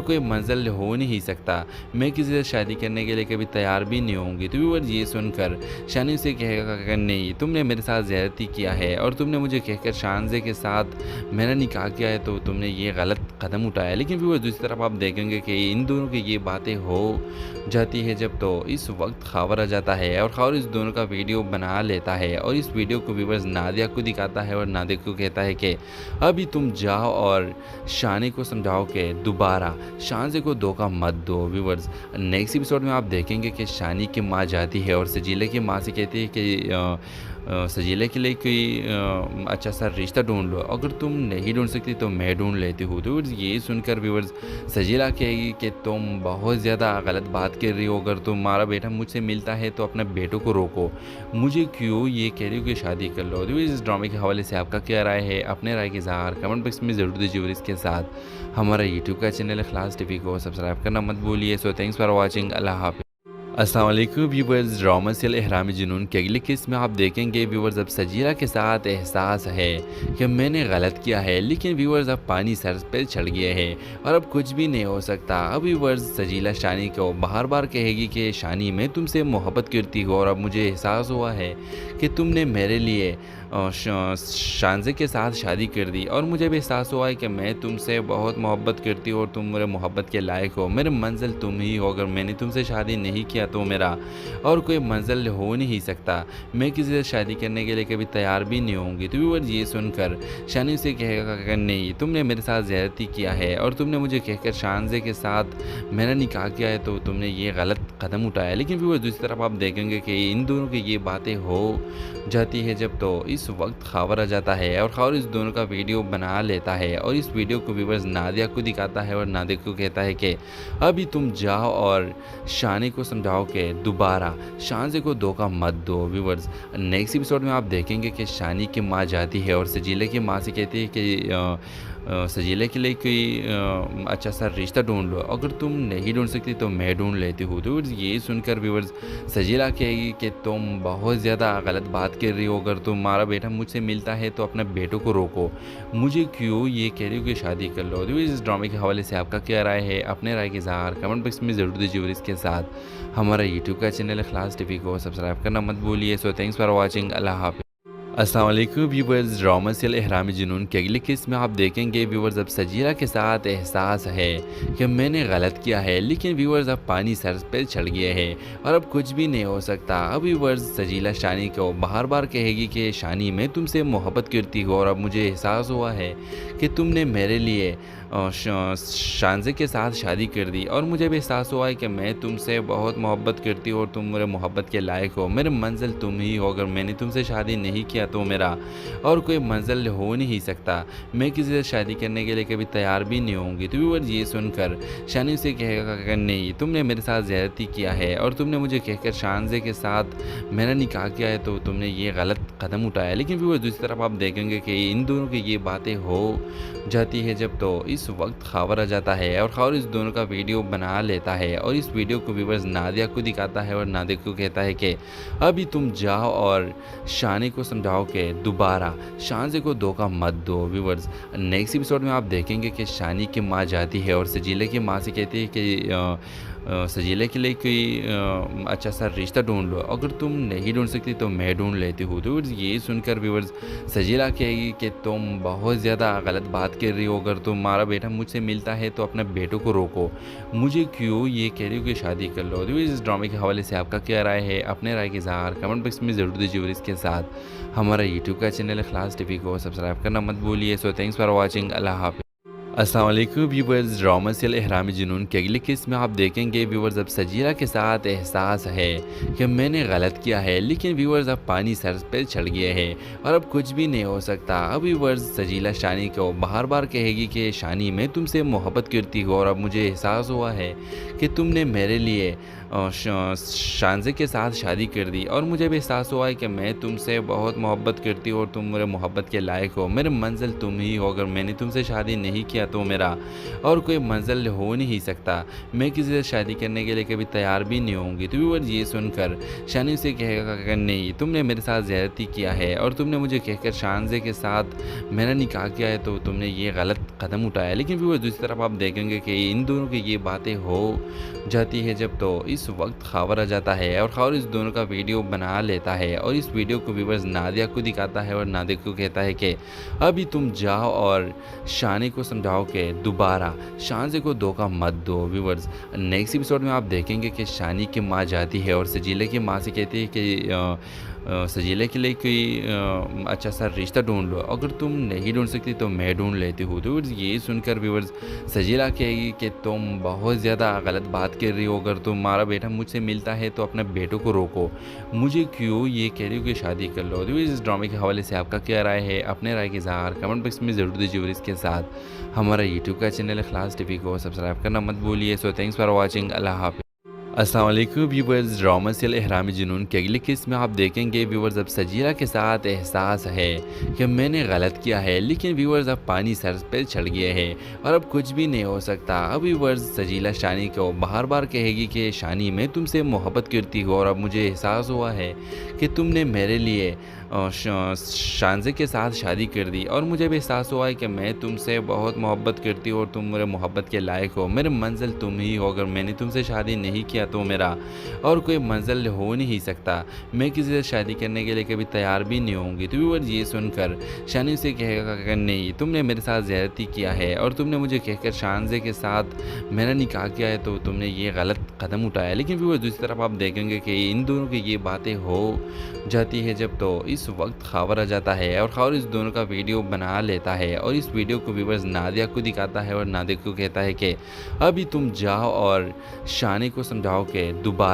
कोई मंजिल हो नहीं सकता। मैं किसी से शादी करने के लिए कभी तैयार भी नहीं होंगी। तो व्यूअर्स ये सुनकर शानी उसे कहेगा कि नहीं, तुमने मेरे साथ ज़्यादती किया है और तुमने मुझे कहकर शानज़े के साथ मेरा निकाह किया है, तो तुमने ये गलत कदम उठाया। लेकिन व्यूअर्स दूसरी तरफ आप देखेंगे कि इन दोनों की ये बातें हो जाती है जब, तो इस वक्त खबर आ जाता है और खबर इस दोनों का वीडियो बना लेता है और इस वीडियो को व्यूअर्स नादिया को दिखाता है और नादिया को कहता है कि अभी तुम जाओ और शानी को समझाओ कि दोबारा शानज़े को धोखा मत दो। व्यूअर्स नेक्स्ट एपिसोड में आप देखेंगे कि शानी की माँ जाती है और सजीले की माँ से कहती है कि सजीले के लिए कोई अच्छा सा रिश्ता ढूंढ लो, अगर तुम नहीं ढूंढ सकती तो मैं ढूंढ लेती हूँ। तो ये सुनकर व्यूअर्स सजीला कहेगी कि तुम बहुत ज़्यादा गलत बात कर रही हो, अगर तुम्हारा बेटा मुझसे मिलता है तो अपने बेटों को रोको, मुझे क्यों ये कह रही हो कि शादी कर लो। तो इस ड्रामे के हवाले से आपका क्या राय है? अपने राय के इज़हार कमेंट बॉक्स में ज़रूर दीजिए और इसके साथ हमारा यूट्यूब का चैनल इखलास टीवी को सब्सक्राइब करना मत भूलिए। So thanks for watching. अल्लाह हाफ़िज़। अस्सलाम वालेकुम व्यूवर्स, ड्रामा सीरियल एहराम जुनून के अगले किस्त में आप देखेंगे व्यूवर्स अब सजीला के साथ एहसास है कि मैंने गलत किया है, लेकिन व्यूवर्स अब पानी सर पे चढ़ गया है और अब कुछ भी नहीं हो सकता। अब व्यूवर्स सजीला शानी को बार बार कहेगी कि शानी मैं तुमसे मोहब्बत करती हूँ और अब मुझे एहसास हुआ है कि तुमने मेरे लिए शानज़े के साथ शादी कर दी और मुझे भी एहसास हुआ है कि मैं तुमसे बहुत मोहब्बत करती हूँ और तुम मेरे मोहब्बत के लायक हो। मेरे मंजिल तुम ही हो, अगर मैंने तुमसे शादी नहीं किया तो मेरा और कोई मंजिल हो नहीं सकता। मैं किसी से शादी करने के लिए कभी तैयार भी नहीं होंगी। तो व्यूअर्स ये सुनकर शानी उसे कहेगा कि नहीं, तुमने मेरे साथ ज़्यादती किया है और तुमने मुझे कहकर शानज़े के साथ मेरा निकाह किया है, तो तुमने ये गलत कदम उठाया। लेकिन व्यूअर्स दूसरी तरफ आप देखेंगे कि इन दोनों की ये बातें हो जाती है जब, तो इस वक्त खबर आ जाता है और खबर इस दोनों का वीडियो बना लेता है और इस वीडियो को व्यूअर्स नादिया को दिखाता है और नादिया को कहता है कि अभी तुम जाओ और शानी को समझाओ कि दोबारा शानज़े को धोखा मत दो। व्यूअर्स नेक्स्ट एपिसोड में आप देखेंगे कि शानी की माँ जाती है और सजीले की माँ से कहती है कि सजीले के लिए कोई अच्छा सा रिश्ता ढूंढ लो, अगर तुम नहीं ढूंढ सकती तो मैं ढूंढ लेती हूँ। तो ये सुनकर व्यूअर्स सजीला कहेगी कि तुम बहुत ज़्यादा गलत बात कर रही हो, अगर तुम्हारा बेटा मुझसे मिलता है तो अपने बेटों को रोको, मुझे क्यों ये कह रही हो कि शादी कर लो। तो इस ड्रामे के हवाले से आपका क्या राय है? अपने राय के इज़हार कमेंट बॉक्स में ज़रूर दीजिए और इसके साथ हमारा यूट्यूब का चैनल इखलास टीवी को सब्सक्राइब करना मत भूलिए। So thanks for watching. अल्लाह हाफ़िज़। अस्सलाम वालेकुम व्यूवर्स, ड्रामा सीरियल एहराम जुनून के अगले किस्त में आप देखेंगे व्यूवर्स अब सजीला के साथ एहसास है कि मैंने गलत किया है, लेकिन व्यूवर्स अब पानी सर पे चढ़ गया है और अब कुछ भी नहीं हो सकता। अब व्यूवर्स सजीला शानी को बार बार कहेगी कि शानी मैं तुमसे मोहब्बत करती हूँ और अब मुझे एहसास हुआ है कि तुमने मेरे लिए शानज़े के साथ शादी कर दी और मुझे भी एहसास हुआ है कि मैं तुमसे बहुत मोहब्बत करती हूँ और तुम मेरे मोहब्बत के लायक हो। मेरे मंजिल तुम ही हो, अगर मैंने तुमसे शादी नहीं किया तो मेरा और कोई मंजिल हो नहीं सकता। मैं किसी से शादी करने के लिए कभी तैयार भी नहीं होंगी। तो व्यूअर्स ये सुनकर शानी उसे कहेगा कि नहीं, तुमने मेरे साथ ज़्यादती किया है और तुमने मुझे कहकर शानज़े के साथ मेरा निकाह किया है, तो तुमने ये गलत कदम उठाया। लेकिन व्यूअर्स दूसरी तरफ आप देखेंगे कि इन दोनों की ये बातें हो जाती है जब, तो इस वक्त खबर आ जाता है और खबर इस दोनों का वीडियो बना लेता है और इस वीडियो को व्यूअर्स नादिया को दिखाता है और नादिया को कहता है कि अभी तुम जाओ और शानी को समझाओ कि दोबारा शानज़े को धोखा मत दो। व्यूअर्स नेक्स्ट एपिसोड में आप देखेंगे कि शानी की माँ जाती है और सजीले की माँ से कहती है कि सजीले के लिए कोई अच्छा सा रिश्ता ढूंढ लो, अगर तुम नहीं ढूंढ सकती तो मैं ढूंढ लेती हूँ। तो ये सुनकर व्यूअर्स सजीला कहेगी कि तुम बहुत ज़्यादा गलत बात कर रही हो, अगर तुम्हारा बेटा मुझसे मिलता है तो अपने बेटों को रोको, मुझे क्यों ये कह रही हो कि शादी कर लो। तो इस ड्रामे के हवाले से आपका क्या राय है? अपने राय के इज़हार कमेंट बॉक्स में ज़रूर दीजिए और इसके साथ हमारा यूट्यूब का चैनल इखलास टीवी को सब्सक्राइब करना मत भूलिए। So thanks for watching. अल्लाह हाफ़िज़। अस्सलाम वालेकुम व्यूवर्स, ड्रामा सीरियल एहराम जुनून के अगले किस्त में आप देखेंगे व्यूवर्स अब सजीला के साथ एहसास है कि मैंने गलत किया है, लेकिन व्यूवर्स अब पानी सर पे चढ़ गया है और अब कुछ भी नहीं हो सकता। अब व्यूवर्स सजीला शानी को बार बार कहेगी कि शानी मैं तुमसे मोहब्बत करती हूँ और अब मुझे एहसास हुआ है कि तुमने मेरे लिए शानज़े के साथ शादी कर दी और मुझे भी एहसास हुआ है कि मैं तुमसे बहुत मोहब्बत करती हूँ और तुम मेरे मोहब्बत के लायक हो। मेरे मंजिल तुम ही हो, अगर मैंने तुमसे शादी नहीं किया तो मेरा और कोई मंजिल हो नहीं सकता। मैं किसी से शादी करने के लिए कभी तैयार भी नहीं होंगी। तो व्यूअर्स ये सुनकर शानी उसे कहेगा कि नहीं, तुमने मेरे साथ ज़्यादती किया है और तुमने मुझे कहकर शानज़े के साथ मेरा निकाह किया है, तो तुमने ये गलत कदम उठाया। लेकिन व्यूअर्स दूसरी तरफ आप देखेंगे कि इन दोनों की ये बातें हो जाती है जब, तो इस वक्त खबर आ जाता है और खबर इस दोनों का वीडियो बना लेता है और इस वीडियो को व्यूअर्स नादिया को दिखाता है और नादिया को कहता है कि अभी तुम जाओ और शानी को समझाओ कि दोबारा शानज़े को धोखा मत दो। व्यूअर्स नेक्स्ट एपिसोड में आप देखेंगे कि शानी की माँ जाती है और सजीला की माँ से कहती है कि सजीला के लिए कोई अच्छा सा रिश्ता ढूंढ लो, अगर तुम नहीं ढूंढ सकती तो मैं ढूंढ लेती हूँ। तो व्यूअर्स ये सुनकर व्यूअर्स सजीला कहेगी कि तुम बहुत ज़्यादा गलत बात कर रही हो, अगर तुम्हारा बेटा मुझसे मिलता है तो अपने बेटों को रोको, मुझे क्यों ये कह रही हो कि शादी कर लो। तो इस ड्रामे के हवाले से आपका क्या राय है, अपने राय के इज़हार कमेंट बॉक्स में ज़रूर दीजिए और इसके साथ हमारा यूट्यूब का चैनल इखलास टीवी को सब्सक्राइब करना मत भूलिए। So thanks for watching. अल्लाह हाफ़िज़। अस्सलाम वालेकुम व्यूवर्स, ड्रामा सीरियल एहराम जुनून के अगले किस्त में आप देखेंगे व्यूवर्स अब सजीला के साथ एहसास है कि मैंने गलत किया है, लेकिन व्यूवर्स अब पानी सर पे चढ़ गया है और अब कुछ भी नहीं हो सकता। अब व्यूवर्स सजीला शानी को बार बार कहेगी कि शानी मैं तुमसे मोहब्बत करती हूँ और अब मुझे एहसास हुआ है कि तुमने मेरे लिए शानज़े के साथ शादी कर दी और मुझे भी एहसास हुआ है कि मैं तुमसे बहुत मोहब्बत करती हूँ और तुम मेरे मोहब्बत के लायक हो, मेरे मंजिल तुम ही हो, अगर मैंने तुमसे शादी नहीं किया तो मेरा और कोई मंजिल हो नहीं सकता। मैं किसी से शादी करने के लिए कभी तैयार भी नहीं होंगी। तो व्यूअर्स ये सुनकर शानी उसे कहेगा कि नहीं, तुमने मेरे साथ ज़्यादती किया है और तुमने मुझे कहकर शानज़े के साथ मेरा निकाह किया है, तो तुमने ये गलत कदम उठाया। लेकिन व्यूअर्स दूसरी तरफ आप देखेंगे कि इन दोनों की ये बातें हो जाती है जब, तो इस वक्त खबर आ जाता है और खबर इस दोनों का वीडियो बना लेता है और इस वीडियो को व्यूअर्स नादिया को दिखाता है और नादिया को कहता है कि अभी तुम जाओ और शानी को समझाओ कि दोबारा